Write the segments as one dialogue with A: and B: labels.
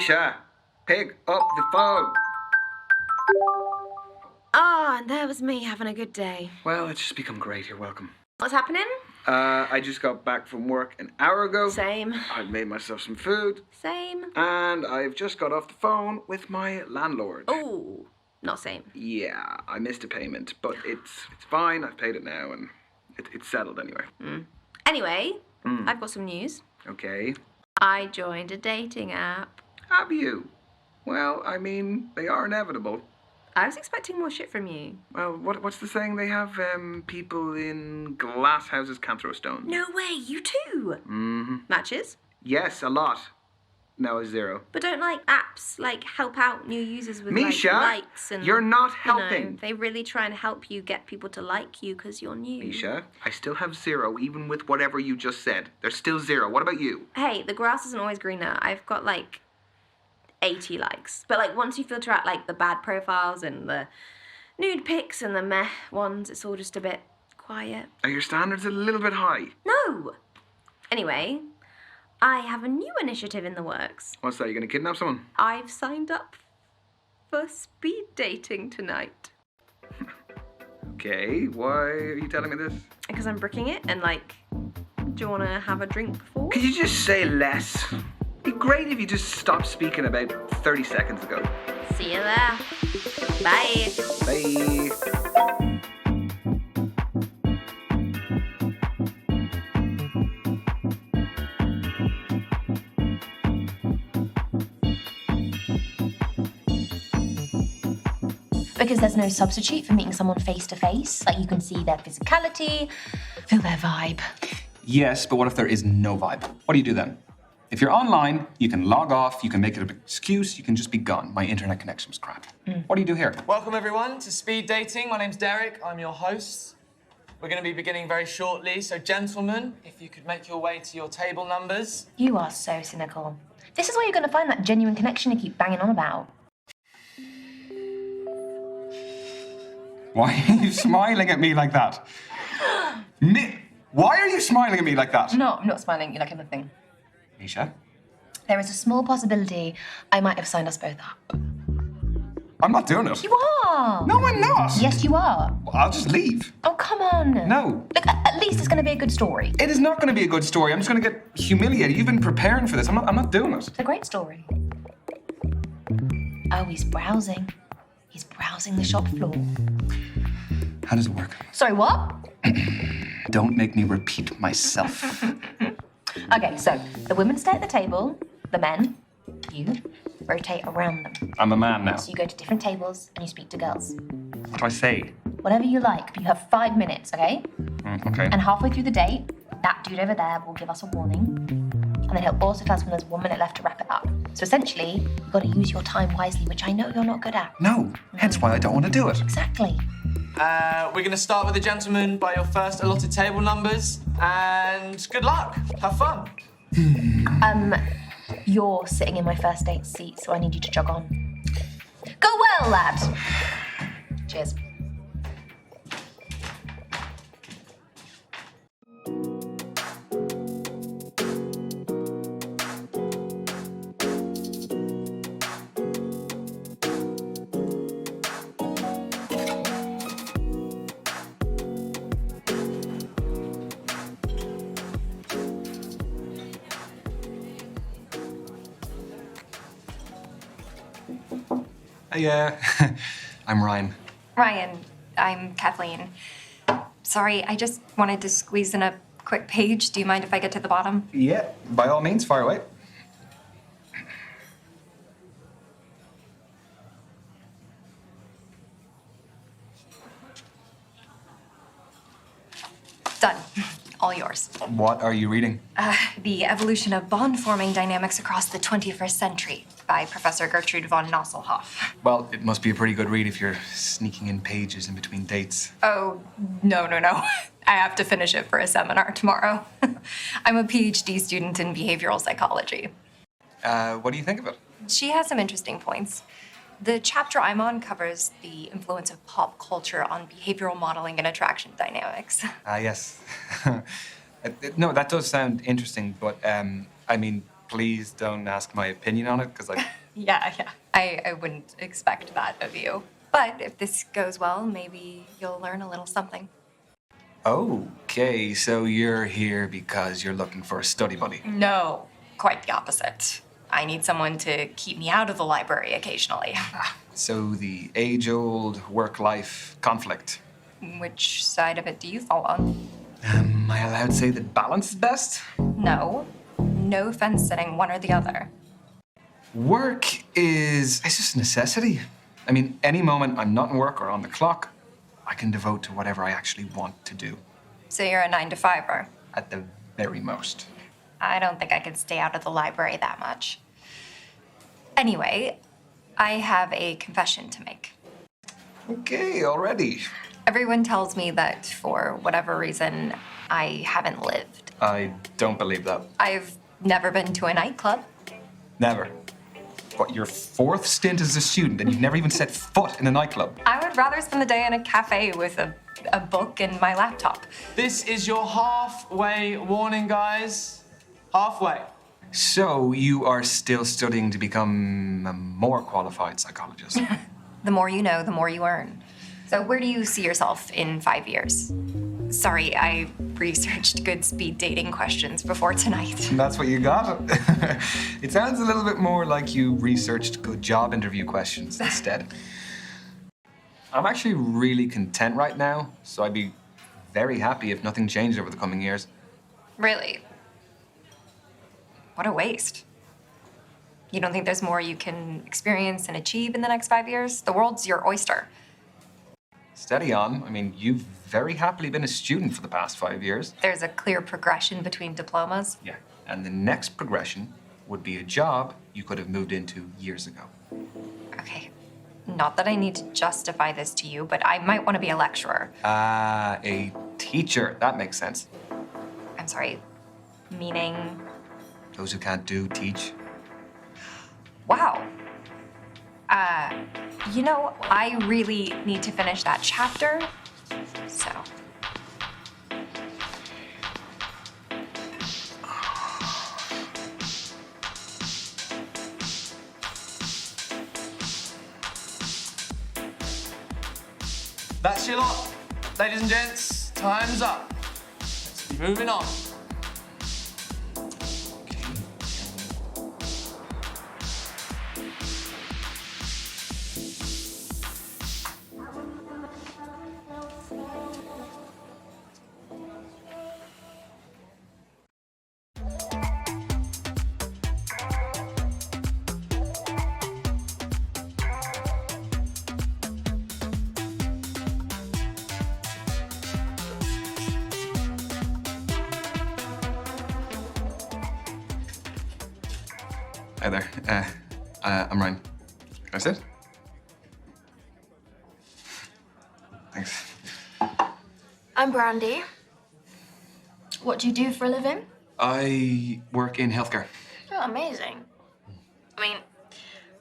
A: Misha, pick up the phone.
B: Ah, and there was me having a good day.
A: Well, it's just become great. You're welcome.
B: What's happening?
A: I just got back from work an hour ago.
B: Same.
A: I've made myself some food.
B: Same.
A: And I've just got off the phone with my landlord.
B: Oh, not same.
A: Yeah, I missed a payment, but it's fine. I've paid it now, and it's settled anyway.
B: Anyway, I've got some news.
A: Okay.
B: I joined a dating app.
A: Have you? Well, I mean, they are inevitable.
B: I was expecting more shit from you.
A: Well, what's the saying? They have people in glass houses can't throw a stone.
B: No way, you too. Matches?
A: Yes, a lot. No, a zero.
B: But don't apps help out new users with
A: Misha,
B: likes and
A: you're not
B: you know,
A: helping.
B: they really try and help you get people to like you because you're new.
A: Misha, I still have zero, even with whatever you just said. There's still zero. What about you?
B: Hey, the grass isn't always greener. I've got 80 likes. But once you filter out the bad profiles and the nude pics and the meh ones, it's all just a bit quiet.
A: Are your standards a little bit high?
B: No! Anyway, I have a new initiative in the works.
A: What's that? You gonna kidnap someone?
B: I've signed up for speed dating tonight.
A: Okay, why are you telling me this?
B: Because I'm bricking it and do you want to have a drink before?
A: Could you just say less? It'd be great if you just stopped speaking about 30 seconds ago.
B: See you there. Bye.
A: Bye.
C: Because there's no substitute for meeting someone face to face. You can see their physicality, feel their vibe.
D: Yes, but what if there is no vibe? What do you do then? If you're online, you can log off, you can make it an excuse, you can just be gone. My internet connection was crap. What do you do here?
E: Welcome everyone to Speed Dating. My name's Derek, I'm your host. We're going to be beginning very shortly, so gentlemen, if you could make your way to your table numbers.
C: You are so cynical. This is where you're going to find that genuine connection you keep banging on about.
D: Why are you smiling at me like that? Why are you smiling at me like that?
C: No, I'm not smiling. You like anything.
D: Misha?
C: There is a small possibility I might have signed us both up.
D: I'm not doing it.
C: You are!
D: No, I'm not.
C: Yes, you are.
D: Well, I'll just leave.
C: Oh, come on.
D: No.
C: Look, at least it's going to be a good story.
D: It is not going to be a good story. I'm just going to get humiliated. You've been preparing for this. I'm not doing it.
C: It's a great story. Oh, he's browsing. He's browsing the shop floor.
D: How does it work?
C: Sorry, what?
D: Don't make me repeat myself.
C: Okay, so the women stay at the table, the men, you, rotate around them.
D: I'm a man now.
C: So you go to different tables and you speak to girls.
D: What do I say?
C: Whatever you like, but you have 5 minutes, okay?
D: Okay.
C: And halfway through the date, that dude over there will give us a warning. And then he'll also tell us when there's 1 minute left to wrap it up. So essentially, you've got to use your time wisely, which I know you're not good at.
D: No, hence why I don't want to do it.
C: Exactly.
E: We're going to start with the gentlemen by your first allotted table numbers, and good luck. Have fun.
C: You're sitting in my first date seat, so I need you to jog on. Go well, lad. Cheers.
D: Yeah, I'm Ryan.
F: Ryan, I'm Kathleen. Sorry, I just wanted to squeeze in a quick page. Do you mind if I get to the bottom?
D: Yeah, by all means, fire away.
F: Done. All yours.
D: What are you reading?
F: The Evolution of Bond-Forming Dynamics Across the 21st Century by Professor Gertrude von Nosselhoff.
D: Well, it must be a pretty good read if you're sneaking in pages in between dates.
F: Oh, no. I have to finish it for a seminar tomorrow. I'm a PhD student in behavioral psychology.
D: What do you think of it?
F: She has some interesting points. The chapter I'm on covers the influence of pop culture on behavioral modeling and attraction dynamics.
D: Yes. No, that does sound interesting, but, I mean, please don't ask my opinion on it, because
F: Yeah. I wouldn't expect that of you. But if this goes well, maybe you'll learn a little something.
D: Okay, so you're here because you're looking for a study buddy.
F: No, quite the opposite. I need someone to keep me out of the library occasionally.
D: So the age-old work-life conflict.
F: Which side of it do you fall on?
D: Am I allowed to say that balance is best?
F: No. No fence sitting, one or the other.
D: Work it's just a necessity. I mean, any moment I'm not in work or on the clock, I can devote to whatever I actually want to do.
F: So you're a 9-to-5er.
D: At the very most.
F: I don't think I could stay out of the library that much. Anyway, I have a confession to make.
D: Okay, already.
F: Everyone tells me that for whatever reason, I haven't lived.
D: I don't believe that.
F: I've never been to a nightclub.
D: Never. What, your fourth stint as a student and you've never even set foot in a nightclub?
F: I would rather spend the day in a cafe with a book and my laptop.
E: This is your halfway warning, guys. Halfway.
D: So you are still studying to become a more qualified psychologist?
F: The more you know, the more you earn. So where do you see yourself in 5 years? Sorry, I researched good speed dating questions before tonight.
D: That's what you got? It sounds a little bit more like you researched good job interview questions instead. I'm actually really content right now, so I'd be very happy if nothing changed over the coming years.
F: Really? What a waste. You don't think there's more you can experience and achieve in the next 5 years? The world's your oyster.
D: Steady on. I mean, you've very happily been a student for the past 5 years.
F: There's a clear progression between diplomas.
D: Yeah. And the next progression would be a job you could have moved into years ago.
F: Okay. Not that I need to justify this to you, but I might want to be a lecturer.
D: A teacher. That makes sense.
F: I'm sorry. Meaning?
D: Those who can't do, teach.
F: Wow. You know, I really need to finish that chapter, so.
E: That's your lot. Ladies and gents, time's up. Let's be moving on.
D: Hi there. I'm Ryan. Can I sit? Thanks.
G: I'm Brandy. What do you do for a living?
D: I work in healthcare.
G: Oh, amazing. I mean,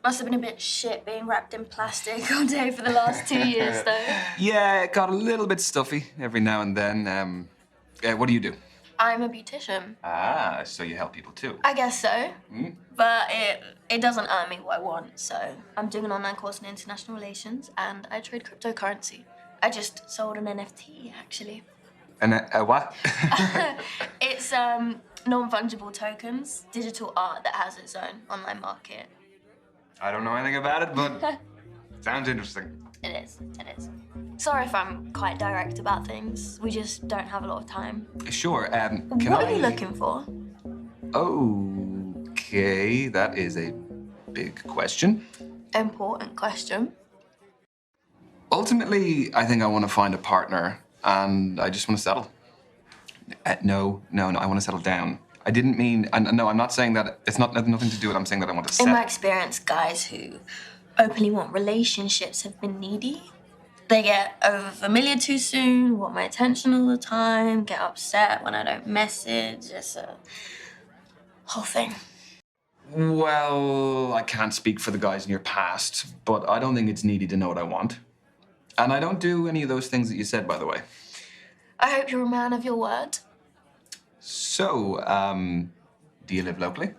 G: must have been a bit shit being wrapped in plastic all day for the last 2 years, though.
D: Yeah, it got a little bit stuffy every now and then. What do you do?
G: I'm a beautician.
D: Ah, so you help people too.
G: I guess so. But it doesn't earn me what I want, so I'm doing an online course in international relations and I trade cryptocurrency. I just sold an NFT, actually.
D: And what?
G: It's non-fungible tokens, digital art that has its own online market.
D: I don't know anything about it, but sounds interesting.
G: It is, it is. Sorry if I'm quite direct about things. We just don't have a lot of time.
D: Sure. Can
G: What are you looking for?
D: Okay, that is a big question.
G: Important question.
D: Ultimately, I think I want to find a partner, and I just want to settle. No, I want to settle down. I didn't mean, no, I'm not saying that, it's not nothing to do with it, I'm saying that I want to
G: In
D: settle.
G: my experience, guys who openly want relationships have been needy. They get over familiar too soon, want my attention all the time, get upset when I don't message. It's a whole thing.
D: Well, I can't speak for the guys in your past, but I don't think it's needy to know what I want. And I don't do any of those things that you said, by the way.
G: I hope you're a man of your word.
D: So, do you live locally?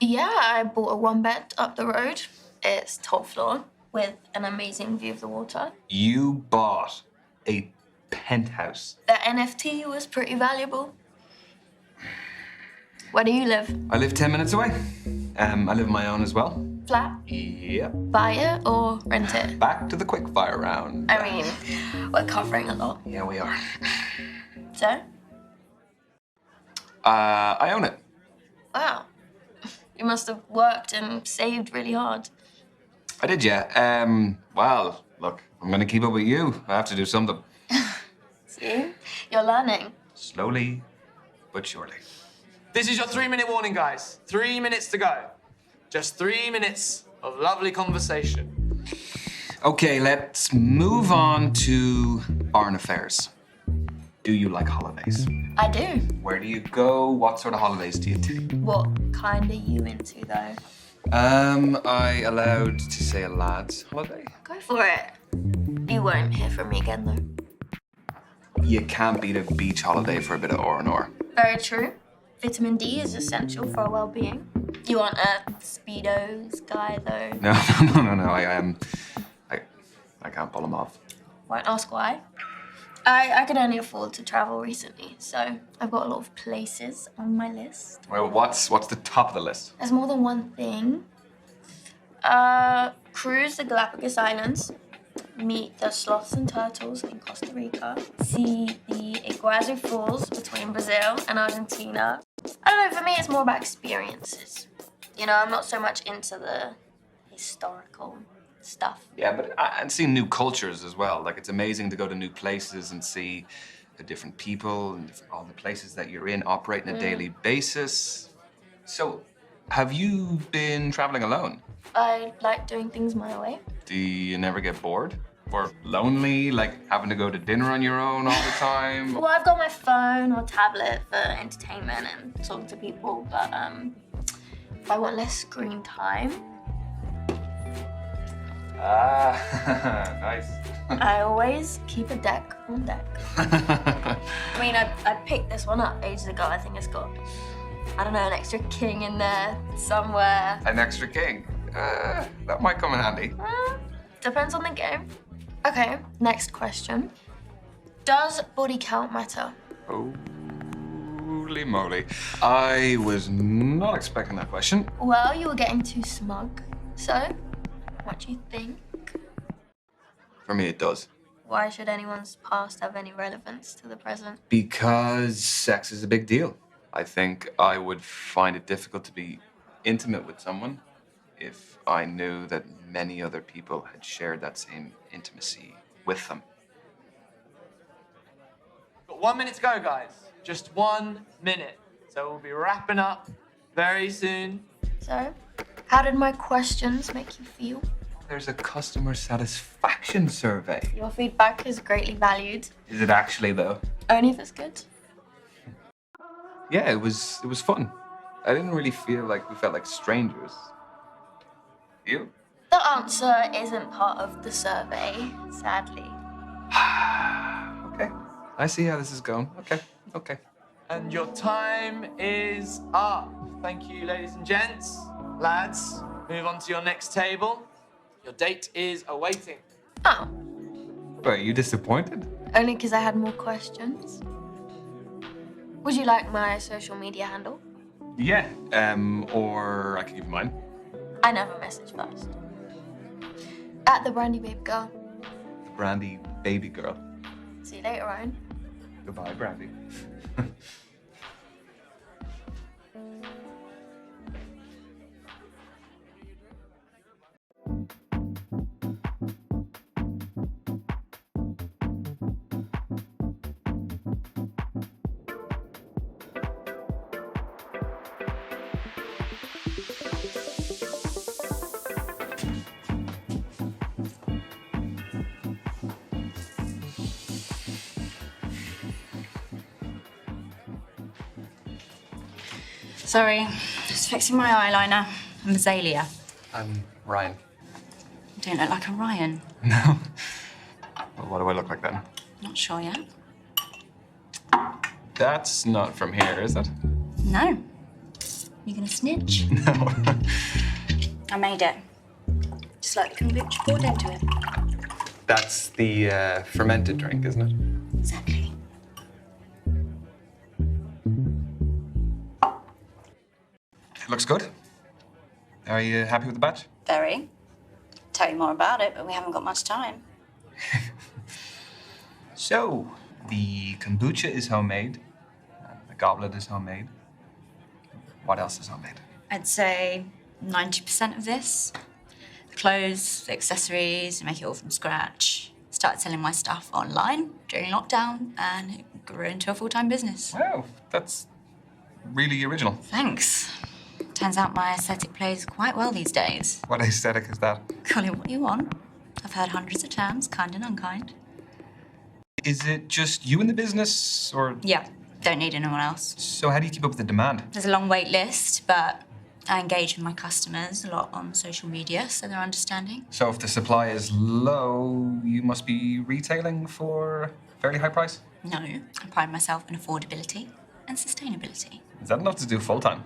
G: Yeah, I bought a one bed up the road. It's top floor with an amazing view of the water.
D: You bought a penthouse.
G: The NFT was pretty valuable. Where do you live?
D: I live 10 minutes away. I live on my own as well.
G: Flat?
D: Yep.
G: Buy it or rent it?
D: Back to the quickfire round.
G: I mean, we're covering a lot.
D: Yeah, we are.
G: So?
D: I own it.
G: Wow. You must have worked and saved really hard.
D: I did, yeah. Well, look, I'm gonna keep up with you. I have to do something.
G: See? You're learning.
D: Slowly, but surely.
E: This is your 3-minute warning, guys. 3 minutes to go. Just 3 minutes of lovely conversation.
D: Okay, let's move on to foreign affairs. Do you like holidays?
G: I do.
D: Where do you go? What sort of holidays do you take?
G: What kind are you into, though?
D: I allowed to say a lad's holiday?
G: Go for it. You won't hear from me again, though.
D: You can't beat a beach holiday for a bit of R&R.
G: Very true. Vitamin D is essential for our well-being. You aren't a Speedos guy, though.
D: No. I can't pull them off.
G: Won't ask why. I could only afford to travel recently, so I've got a lot of places on my list.
D: Well, what's the top of the list?
G: There's more than one thing. Cruise the Galapagos Islands, meet the sloths and turtles in Costa Rica, see the Iguazu Falls between Brazil and Argentina. I don't know, for me it's more about experiences. You know, I'm not so much into the historical stuff.
D: Yeah, but and seeing new cultures as well. Like, it's amazing to go to new places and see the different people and all the places that you're in operate on a daily basis. So, have you been traveling alone?
G: I like doing things my way.
D: Do you never get bored? Or lonely, like having to go to dinner on your own all the time?
G: Well, I've got my phone or tablet for entertainment and talk to people, but if I want less screen time,
D: Nice.
G: I always keep a deck on deck. I mean, I picked this one up ages ago. I think it's got, I don't know, an extra king in there somewhere.
D: An extra king? That might come in handy.
G: Depends on the game. Okay, next question. Does body count matter?
D: Holy moly. I was not expecting that question.
G: Well, you were getting too smug. So, what do you think?
D: For me, it does.
G: Why should anyone's past have any relevance to the present?
D: Because sex is a big deal. I think I would find it difficult to be intimate with someone if I knew that many other people had shared that same intimacy with them.
E: Got 1 minute to go, guys. Just 1 minute. So we'll be wrapping up very soon.
G: So, how did my questions make you feel?
D: There's a customer satisfaction survey.
G: Your feedback is greatly valued.
D: Is it actually, though?
G: Only if it's good.
D: Yeah, it was fun. I didn't really feel like we felt like strangers. You?
G: The answer isn't part of the survey, sadly.
D: Okay. I see how this is going. Okay.
E: And your time is up. Thank you, ladies and gents. Lads, move on to your next table. Your date is awaiting.
G: Oh,
D: Are you disappointed?
G: only because I had more questions. Would you like my social media handle?
D: Yeah. Or I could give you mine.
G: I never message first. At the Brandy Babe Girl.
D: The Brandy baby girl.
G: See you later, Ryan.
D: Goodbye, Brandy.
H: Sorry, just fixing my eyeliner. I'm Azalea.
D: I'm Ryan.
H: You don't look like a Ryan.
D: No. Well, what do I look like then?
H: Not sure yet.
D: That's not from here, is it?
H: No. You gonna snitch?
D: No.
H: I made it. Just like the kombucha poured into it.
D: That's the fermented drink, isn't it?
H: Exactly.
D: It looks good. Are you happy with the batch?
H: Very. Tell you more about it, but we haven't got much time.
D: So, the kombucha is homemade. The goblet is homemade. What else is homemade?
H: I'd say 90% of this. The clothes, the accessories, make it all from scratch. Started selling my stuff online during lockdown and it grew into a full-time business.
D: Wow, that's really original.
H: Thanks. Turns out my aesthetic plays quite well these days.
D: What aesthetic is that?
H: Call it what you want. I've heard hundreds of terms, kind and unkind.
D: Is it just you in the business, or...?
H: Yeah, don't need anyone else.
D: So how do you keep up with the demand?
H: There's a long wait list, but I engage with my customers a lot on social media, so they're understanding.
D: So if the supply is low, you must be retailing for a fairly high price?
H: No, I pride myself in affordability and sustainability.
D: Is that enough to do full-time?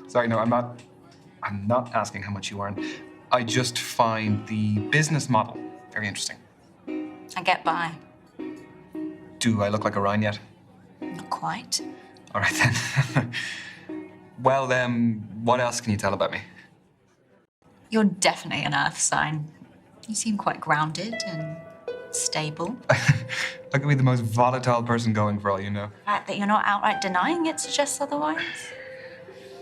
D: Sorry, no, I'm not asking how much you earn. I just find the business model very interesting.
H: I get by.
D: Do I look like a Ryan yet?
H: Not quite.
D: All right, then. Well, what else can you tell about me?
H: You're definitely an earth sign. You seem quite grounded and stable.
D: I could be the most volatile person going for all you know.
H: The fact that you're not outright denying it suggests otherwise.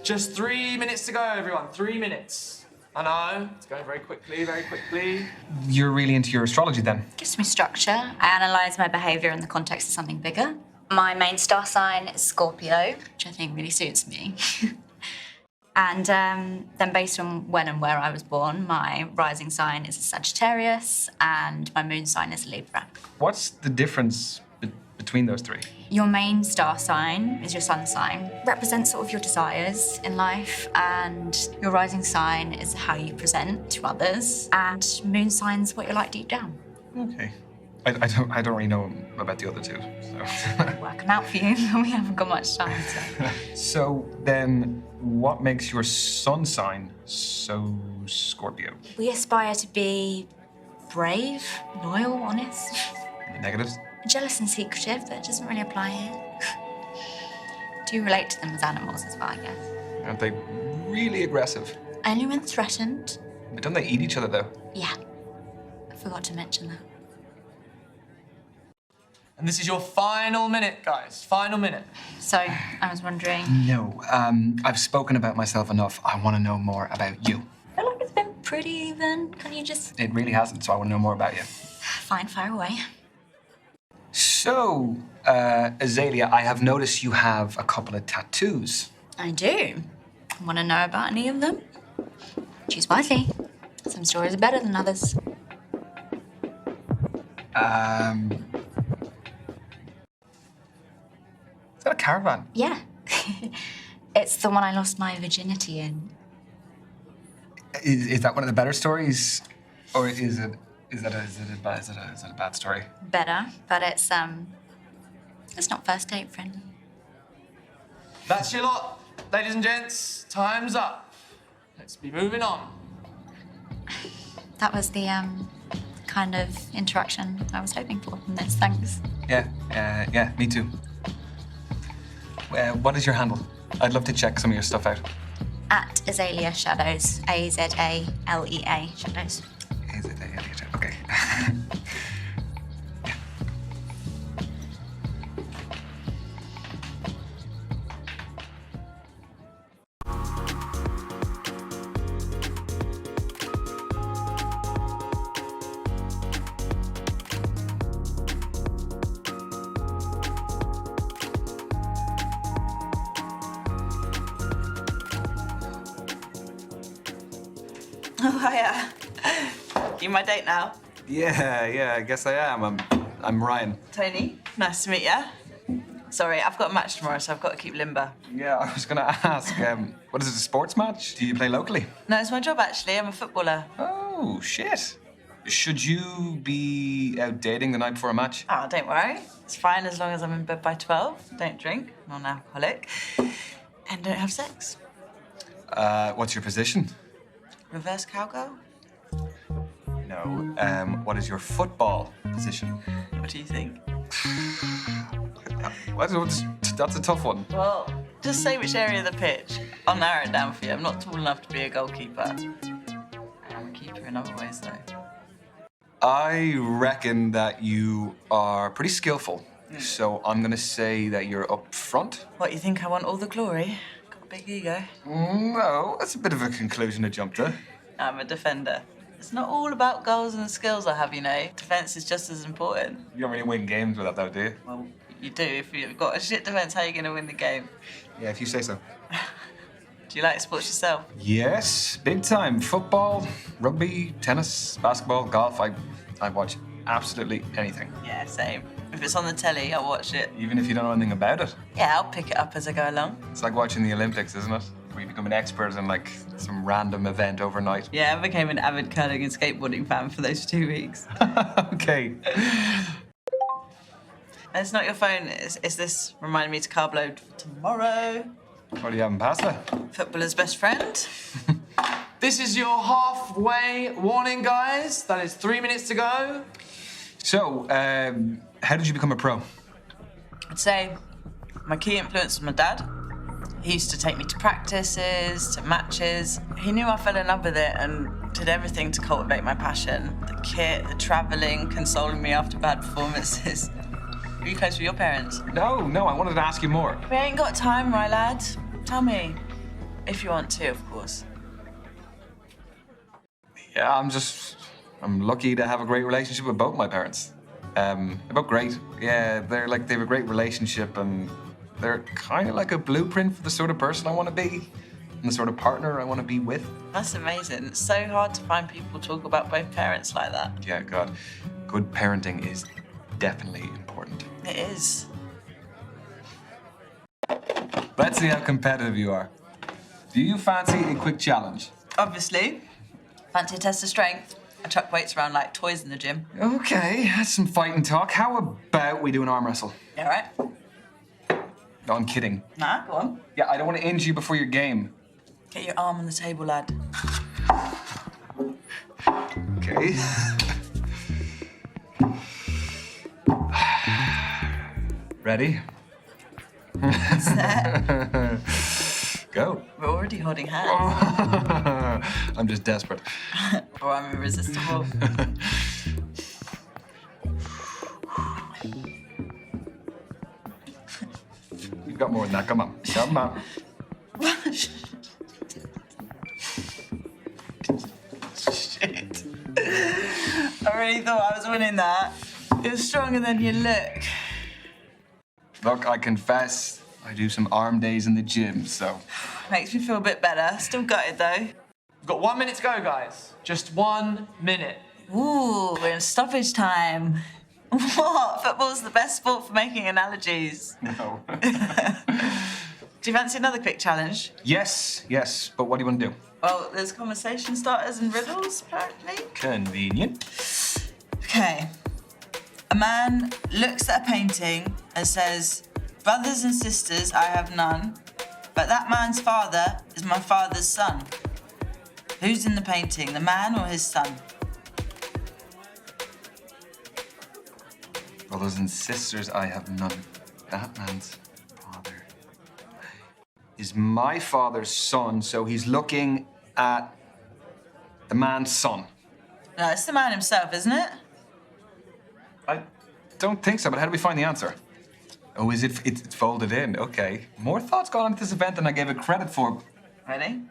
E: Just 3 minutes to go, everyone. 3 minutes. I know, it's going very quickly, very quickly.
D: You're really into your astrology then?
H: Gives me structure. I analyse my behaviour in the context of something bigger. My main star sign is Scorpio, which I think really suits me. And then based on when and where I was born, my rising sign is a Sagittarius and my moon sign is a Libra.
D: What's the difference between those three?
H: Your main star sign is your sun sign. Represents sort of your desires in life, and your rising sign is how you present to others, and moon sign's what you're like deep down.
D: Okay. I don't really know about the other two, so.
H: Working out for you, we haven't got much time. So.
D: So then, what makes your sun sign so Scorpio?
H: We aspire to be brave, loyal, honest.
D: The negatives?
H: Jealous and secretive, that doesn't really apply here. Do you relate to them as animals as well, I guess?
D: Aren't they really aggressive?
H: Only when threatened.
D: But don't they eat each other, though?
H: Yeah. I forgot to mention that.
E: And this is your final minute, guys. Final minute.
H: So, I was wondering...
D: No, I've spoken about myself enough. I want to know more about you.
H: I feel like it's been pretty even. Can you just...
D: It really hasn't, so I want to know more about you.
H: Fine, fire away.
D: So, Azalea, I have noticed you have a couple of tattoos.
H: I do. Want to know about any of them? Choose wisely. Some stories are better than others.
D: Is that a caravan?
H: Yeah. It's the one I lost my virginity in.
D: Is that one of the better stories, or is it a bad story?
H: Better, but it's not first date friendly.
E: That's your lot, ladies and gents. Time's up. Let's be moving on.
H: That was the kind of interaction I was hoping for from this. Thanks.
D: Yeah, me too. What is your handle? I'd love to check some of your stuff out.
H: At Azalea Shadows. A-Z-A-L-E-A Shadows.
D: A-Z-A-L-E-A, okay.
I: Oh, hiya. You my date now?
D: Yeah, I guess I am. I'm Ryan.
I: Tony, nice to meet ya. Sorry, I've got a match tomorrow, so I've got to keep limber.
D: Yeah, I was gonna ask, what is it, a sports match? Do you play locally?
I: No, it's my job, actually. I'm a footballer.
D: Oh, shit. Should you be out dating the night before a match?
I: Oh, don't worry. It's fine as long as I'm in bed by 12. Don't drink, non-alcoholic, and don't have sex.
D: What's your position?
I: Reverse cowgirl?
D: No. What is your football position?
I: What do you think?
D: That's a tough one.
I: Well, just say which area of the pitch. I'll narrow it down for you. I'm not tall enough to be a goalkeeper. I am a keeper in other ways, though.
D: I reckon that you are pretty skillful. So I'm gonna say that you're up front.
I: What, you think I want all the glory? Got a big ego.
D: No, that's a bit of a conclusion to jump to.
I: I'm a defender. It's not all about goals and skills I have, you know. Defence is just as important.
D: You don't really win games with that, though, do you?
I: Well, you do. If you've got a shit defence, how are you going to win the game?
D: Yeah, if you say so.
I: Do you like sports yourself?
D: Yes, big time. Football, rugby, tennis, basketball, golf. I watch absolutely anything.
I: Yeah, same. If it's on the telly, I'll watch it.
D: Even if you don't know anything about it.
I: Yeah, I'll pick it up as I go along.
D: It's like watching the Olympics, isn't it? Where you become an expert in like some random event overnight.
I: Yeah, I became an avid curling and skateboarding fan for those 2 weeks.
D: Okay.
I: It's not your phone, it's this reminding me to carb load for tomorrow.
D: What do you have in pasta?
I: Footballer's best friend.
E: This is your halfway warning, guys. That is 3 minutes to go.
D: So, how did you become a pro?
I: I'd say my key influence was my dad. He used to take me to practices, to matches. He knew I fell in love with it and did everything to cultivate my passion. The kit, the travelling, consoling me after bad performances. Were you close with your parents?
D: No, I wanted to ask you more.
I: We ain't got time, right, lad? Tell me. If you want to, of course.
D: Yeah, I'm lucky to have a great relationship with both my parents. They're both great. Yeah, they have a great relationship and they're kind of like a blueprint for the sort of person I want to be and the sort of partner I want to be with.
I: That's amazing. It's so hard to find people talk about both parents like that.
D: Yeah, God. Good parenting is definitely important.
I: It is.
D: Let's see how competitive you are. Do you fancy a quick challenge?
I: Obviously. Fancy a test of strength. I chuck weights around like toys in the gym.
D: Okay, that's some fighting talk. How about we do an arm wrestle?
I: You all right?
D: No, I'm kidding.
I: Nah, go on.
D: Yeah, I don't want to injure you before your game.
I: Get your arm on the table, lad.
D: Okay. Ready?
I: Set.
D: Go.
I: We're already holding hands.
D: I'm just desperate.
I: Or I'm irresistible.
D: You've got more than that. Come on. Come on.
I: Shit. I really thought I was winning that. You're stronger than you look.
D: Look, I confess, I do some arm days in the gym, so.
I: Makes me feel a bit better. Still gutted though.
E: We've got 1 minute to go, guys. Just 1 minute.
I: Ooh, we're in stoppage time. What? Football's the best sport for making analogies.
D: No.
I: Do you fancy another quick challenge?
D: Yes. But what do you want to do?
I: Well, there's conversation starters and riddles, apparently.
D: Convenient.
I: Okay. A man looks at a painting and says, "Brothers and sisters, I have none, but that man's father is my father's son." Who's in the painting, the man or his son?
D: Brothers and sisters, I have none. That man's father is my father's son, so he's looking at the man's son.
I: No, it's the man himself, isn't it?
D: I don't think so, but how do we find the answer? Oh, it's folded in? Okay. More thoughts gone into this event than I gave it credit for.
I: Ready?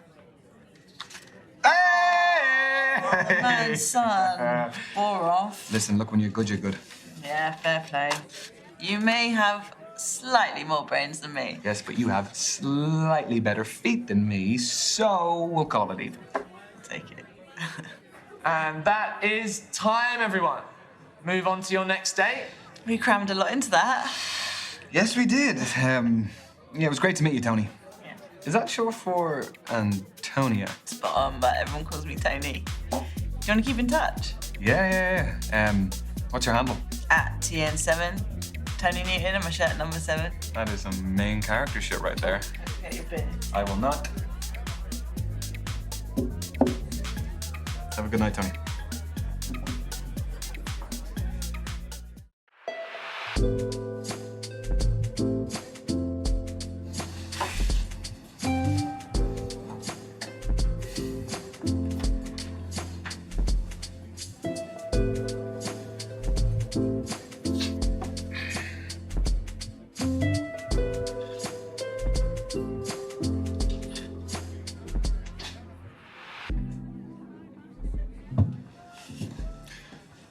D: Hey!
I: Man's son. Bore off.
D: Listen, look, when you're good, you're good.
I: Yeah, fair play. You may have slightly more brains than me.
D: Yes, but you have slightly better feet than me, so we'll call it even.
I: I'll take it.
E: And that is time, everyone. Move on to your next date.
I: We crammed a lot into that.
D: Yes, we did. Yeah, it was great to meet you, Tony.
I: Yeah.
D: Is that short for Antonia?
I: Spot on, but everyone calls me Tony. Do you want to keep in touch?
D: Yeah. What's your handle?
I: At TN7. Tony Newton and my shirt number 7.
D: That is some main character shit right there.
I: Get your beer.
D: I will not. Have a good night, Tony.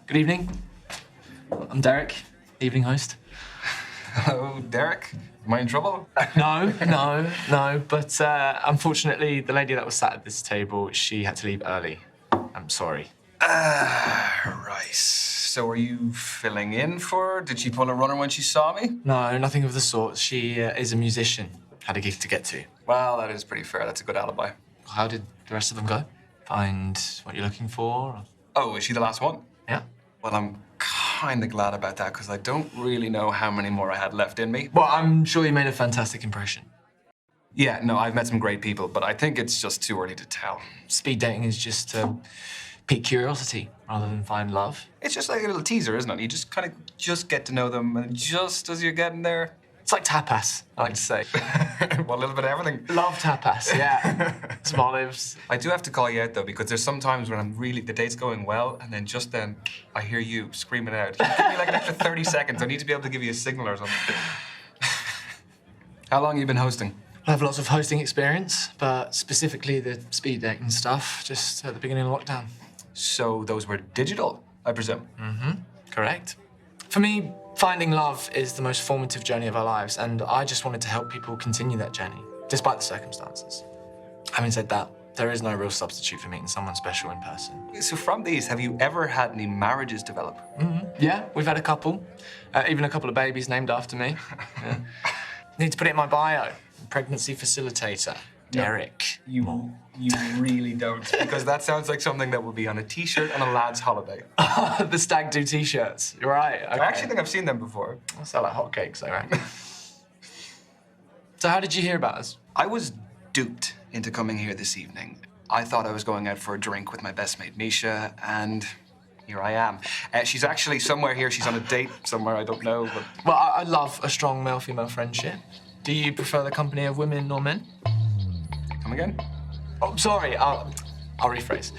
E: Good evening. I'm Derek, evening host.
D: Hello, Derek. Am I in trouble?
E: No. But unfortunately, the lady that was sat at this table, she had to leave early. I'm sorry.
D: Right. So are you filling in for her? Did she pull a runner when she saw me?
E: No, nothing of the sort. She is a musician. Had a gig to get to.
D: Well, that is pretty fair. That's a good alibi.
E: How did the rest of them go? Find what you're looking for?
D: Oh, is she the last one?
E: Yeah.
D: Well, I'm kind of glad about that because I don't really know how many more I had left in me.
E: Well, I'm sure you made a fantastic impression.
D: Yeah, no, I've met some great people, but I think it's just too early to tell.
E: Speed dating is just to pique curiosity rather than find love.
D: It's just like a little teaser, isn't it? You just kind of get to know them, and just as you're getting there...
E: It's like tapas, I like to say.
D: Well, a little bit of everything.
E: Love tapas, yeah. Some olives.
D: I do have to call you out, though, because there's some times when the date's going well, and then just then I hear you screaming out. Give me like an extra 30 seconds. I need to be able to give you a signal or something. How long have you been hosting?
E: I have lots of hosting experience, but specifically the speed dating stuff, just at the beginning of lockdown.
D: So those were digital, I presume?
E: Mm-hmm, correct. For me, finding love is the most formative journey of our lives, and I just wanted to help people continue that journey, despite the circumstances. Having said that, there is no real substitute for meeting someone special in person.
D: So from these, have you ever had any marriages develop?
E: Mm-hmm. Yeah, we've had a couple. Even a couple of babies named after me. Yeah. Need to put it in my bio. Pregnancy facilitator. Derek.
D: You really don't, because that sounds like something that would be on a T-shirt on a lad's holiday.
E: The stag do T-shirts. You're right. Okay.
D: I actually think I've seen them before.
E: They sell like hotcakes, though, right? So how did you hear about us?
D: I was duped into coming here this evening. I thought I was going out for a drink with my best mate, Misha, and here I am. She's actually somewhere here. She's on a date somewhere, I don't know, but...
E: Well, I love a strong male-female friendship. Do you prefer the company of women or men?
D: Come again?
E: Oh, sorry, I'll rephrase.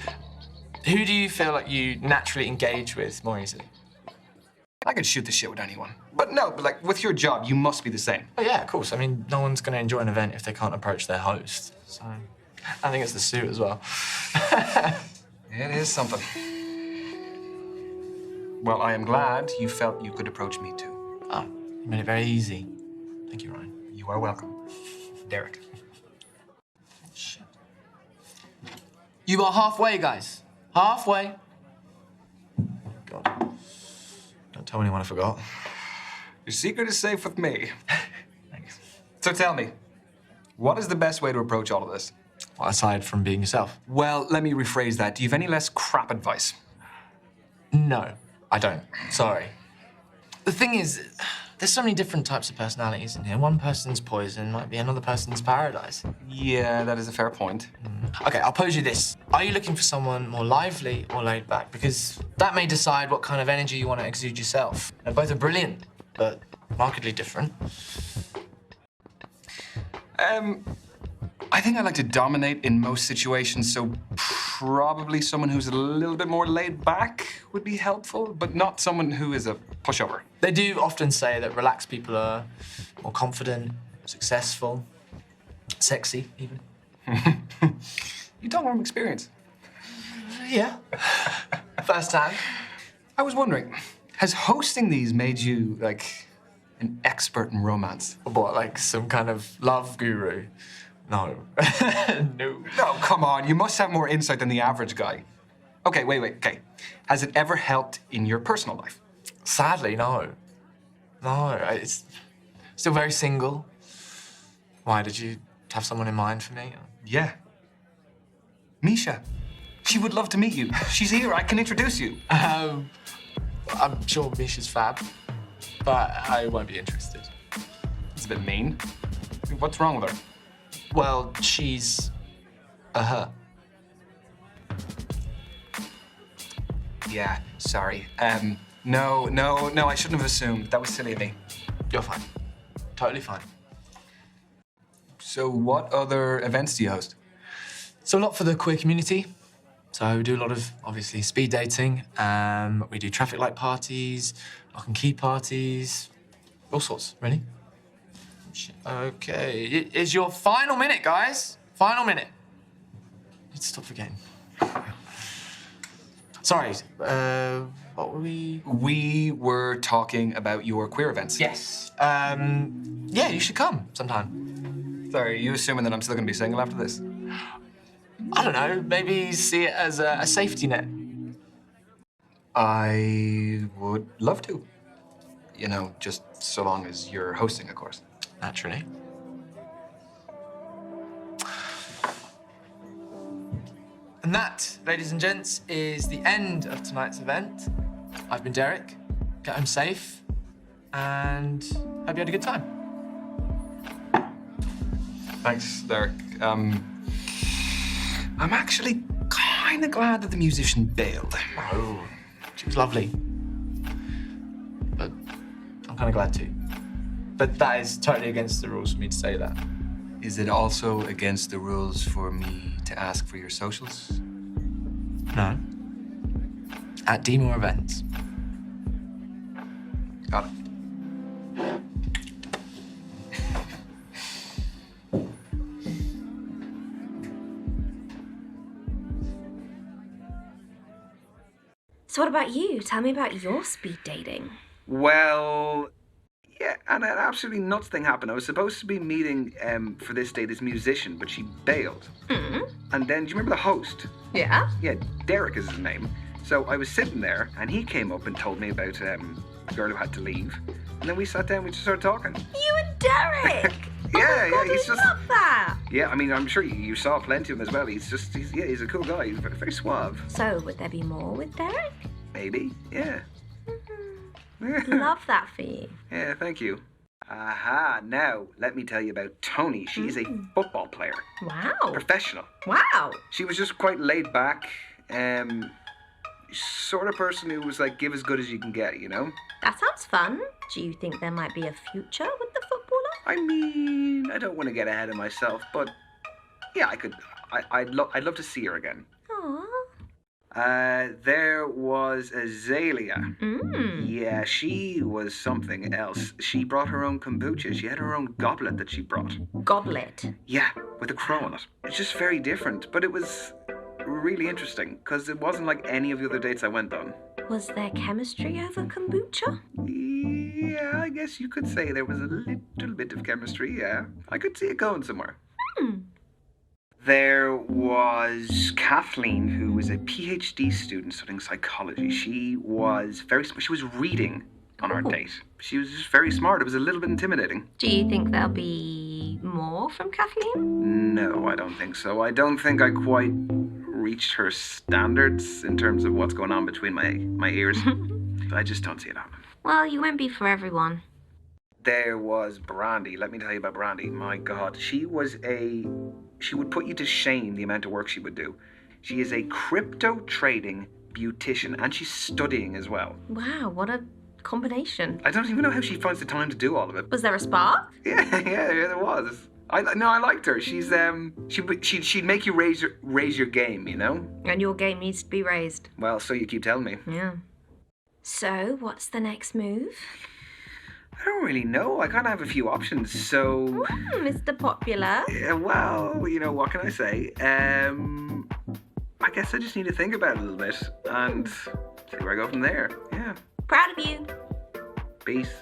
E: Who do you feel like you naturally engage with more easily?
D: I could shoot the shit with anyone. But no, like, with your job, you must be the same.
E: Oh, yeah, of course. I mean, no one's going to enjoy an event if they can't approach their host. So, I think it's the suit as well.
D: It is something. Well, I am glad you felt you could approach me, too.
E: Oh, you made it very easy. Thank you, Ryan.
D: You are welcome. Derek.
E: Shit. You are halfway, guys. Halfway. God. Don't tell anyone I forgot.
D: Your secret is safe with me.
E: Thanks.
D: So tell me, what is the best way to approach all of this?
E: Well, aside from being yourself.
D: Well, let me rephrase that. Do you have any less crap advice?
E: No, I don't. Sorry. The thing is, there's so many different types of personalities in here. One person's poison might be another person's paradise.
D: Yeah, that is a fair point.
E: Okay, I'll pose you this. Are you looking for someone more lively or laid back? Because that may decide what kind of energy you want to exude yourself. And both are brilliant, but markedly different.
D: I think I like to dominate in most situations, so probably someone who's a little bit more laid back would be helpful, but not someone who is a pushover.
E: They do often say that relaxed people are more confident, successful, sexy, even.
D: You talk from experience.
E: Yeah. First time.
D: I was wondering, has hosting these made you, like, an expert in romance?
E: What, like some kind of love guru? No. No.
D: No, come on. You must have more insight than the average guy. Okay, wait. Okay. Has it ever helped in your personal life?
E: Sadly, no. No, it's still very single. Why, did you have someone in mind for me?
D: Yeah. Misha. She would love to meet you. She's here. I can introduce you.
E: I'm sure Misha's fab, but I won't be interested.
D: It's a bit mean. What's wrong with her?
E: Well, she's a her.
D: Yeah, sorry. No, I shouldn't have assumed. That was silly of me.
E: You're fine. Totally fine.
D: So what other events do you host?
E: So a lot for the queer community. So we do a lot of, obviously, speed dating. We do traffic light parties, lock and key parties, all sorts, really. Okay, it is your final minute, guys. Final minute. Need to stop forgetting. Sorry, what were we?
D: We were talking about your queer events.
E: Yes. Yeah, you should come sometime.
D: Sorry, are you assuming that I'm still going to be single after this?
E: I don't know, maybe see it as a safety net.
D: I would love to. You know, just so long as you're hosting, of course.
E: Naturally. And that, ladies and gents, is the end of tonight's event. I've been Derek. Get home safe, and hope you had a good time.
D: Thanks, Derek. I'm actually kind of glad that the musician bailed.
E: Oh, she was lovely. But I'm kind of glad too. But that is totally against the rules for me to say that.
D: Is it also against the rules for me to ask for your socials?
E: No. At D-More Events.
D: Got it.
B: So what about you? Tell me about your speed dating.
A: Well, yeah, and an absolutely nuts thing happened. I was supposed to be meeting for this day this musician, but she bailed. And then, do you remember the host?
B: Yeah?
A: Yeah, Derek is his name. So I was sitting there, and he came up and told me about a girl who had to leave. And then we sat down, we just started talking.
B: You and Derek!
A: Yeah,
B: oh my God,
A: he's
B: I
A: just.
B: love that!
A: Yeah, I mean, I'm sure you saw plenty of him as well. He's a cool guy. He's very, very suave.
B: So, would there be more with Derek?
A: Maybe, yeah.
B: Love that for you.
A: Yeah, thank you. Aha, now let me tell you about Tony. She is a football player.
B: Wow.
A: Professional.
B: Wow.
A: She was just quite laid back. Sort of person who was like, give as good as you can get, you know?
B: That sounds fun. Do you think there might be a future with the footballer?
A: I mean, I don't want to get ahead of myself, but yeah, I'd love to see her again.
B: Aww.
A: There was Azalea. Yeah, she was something else. She brought her own kombucha. She had her own goblet that she brought.
B: Goblet?
A: Yeah, with a crow on it. It's just very different, but it was really interesting because it wasn't like any of the other dates I went on.
B: Was there chemistry over kombucha?
A: Yeah, I guess you could say there was a little bit of chemistry, yeah. I could see it going somewhere. There was Kathleen, who was a PhD student studying psychology. She was very smart. She was reading on our date. She was just very smart. It was a little bit intimidating.
B: Do you think there'll be more from Kathleen?
A: No, I don't think so. I don't think I quite reached her standards in terms of what's going on between my ears. I just don't see it happening.
B: Well, you won't be for everyone.
A: There was Brandy. Let me tell you about Brandy. My God, she would put you to shame the amount of work she would do. She is a crypto trading beautician, and she's studying as well.
B: Wow, what a combination.
A: I don't even know how she finds the time to do all of it.
B: Was there a spark?
A: Yeah, there was. I liked her. She'd make you raise your game, you know.
B: And your game needs to be raised.
A: Well, so you keep telling me.
B: Yeah. So, what's the next move?
A: I don't really know. I kind of have a few options, so...
B: Mr. Popular.
A: Yeah, well, you know, what can I say? I guess I just need to think about it a little bit and see where I go from there. Yeah.
B: Proud of you.
A: Peace.